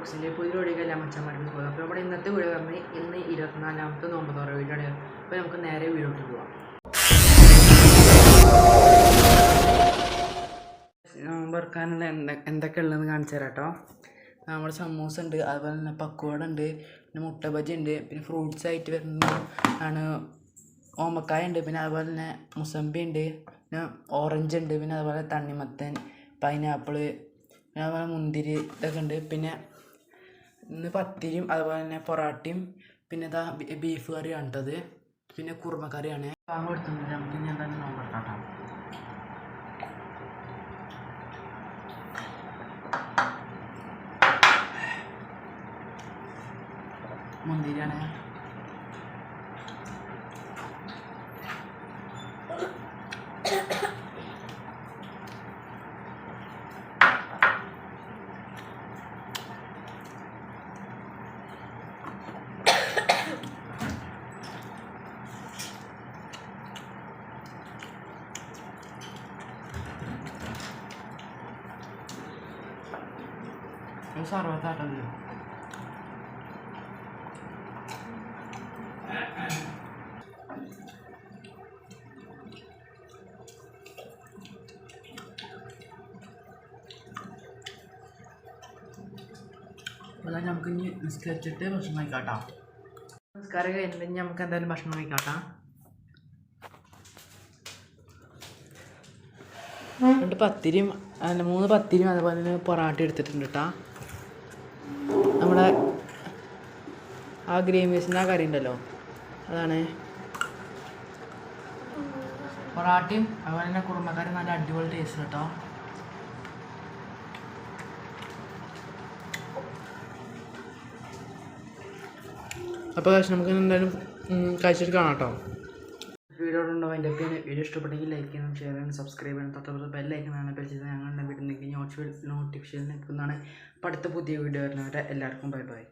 വ്ളോഗ്സിൻ്റെ പുതിയ വീഡിയോക്കെല്ലാം മച്ചന്മാർക്ക് പോകും. അപ്പോൾ നമ്മുടെ ഇന്നത്തെ വീഡിയോ പറഞ്ഞാൽ ഇന്ന് 24ാമത്തെ നോമ്പ് തുറ വീഡിയോ ആണ്. അപ്പോൾ നമുക്ക് നേരെ വീഡിയോട്ട് പോവാം. നോമ്പ് തുറക്കാനുള്ള എന്തൊക്കെ ഉള്ളതെന്ന് കാണിച്ചു തരാം കേട്ടോ. നമ്മുടെ സമൂസ ഉണ്ട്, അതുപോലെ തന്നെ പക്കോട ഉണ്ട്, പിന്നെ മുട്ട ബജി ഉണ്ട്, പിന്നെ ഫ്രൂട്ട്സ് ആയിട്ട് വരുന്ന ആണ് ഓമക്കായ ഉണ്ട്, പിന്നെ അതുപോലെ തന്നെ മുസമ്പി ഉണ്ട്, പിന്നെ ഓറഞ്ച് ഉണ്ട്, പിന്നെ അതുപോലെ തണ്ണിമത്തൻ, പൈനാപ്പിള്, പിന്നെ അതുപോലെ മുന്തിരി ഇതൊക്കെ ഉണ്ട്. പിന്നെ ഇന്ന് പത്തിരിയും അതുപോലെ തന്നെ പൊറാട്ടയും പിന്നെ ഇതാ ബീഫ് കറിയാണ് കേട്ടത്, പിന്നെ കുറുമക്കറിയാണ്. പാമ്പ് കൊടുത്തിട്ടുണ്ട്. നമുക്ക് ഇനി എന്തായാലും നോക്കാം. മുന്തിരിയാണ്, സർവത്താട്ടത്. അതാ നമുക്ക് ഇനി നിസ്കരിച്ചിട്ട് ഭക്ഷണം കഴിക്കാട്ടോ. നിസ്കാരം കഴിഞ്ഞിട്ടുണ്ടെങ്കിൽ നമുക്ക് എന്തായാലും ഭക്ഷണം കഴിക്കാട്ടോ. 2 പത്തിരിയും 3 പത്തിരിയും അതുപോലെ തന്നെ പൊറാട്ട എടുത്തിട്ടുണ്ട് കേട്ടോ. നമ്മുടെ ആ ഗ്രീൻ പീസിൻ്റെ ആ കറി ഉണ്ടല്ലോ, അതാണ്. പൊറാട്ടയും അതുപോലെ തന്നെ കുറുമക്കറി നല്ല അടിപൊളി ടേസ്റ്റ് കേട്ടോ. അപ്പോൾ നമുക്ക് എന്തായാലും കഴിച്ചിട്ട് കാണാം കേട്ടോ. വീഡിയോ ഉണ്ടോ അതിൻ്റെ ഒക്കെ വീഡിയോ ഇഷ്ടപ്പെട്ടെങ്കിൽ ലൈക്ക് ചെയ്യണം, ഷെയർ ചെയ്യണം, സബ്സ്ക്രൈബ് ചെയ്യണം, തൊട്ടടുത്ത് ബെല്ലൈക്കനാണ് ബെൽ ചെയ്ത് ഞങ്ങളുടെ വീട്ടിൽ നോട്ടിഫിക്കേഷൻ ലഭിക്കുന്നതാണ്. അപ്പോൾ അടുത്ത പുതിയ വീഡിയോ വരുന്നവരെ എല്ലാവർക്കും ബൈ ബൈ.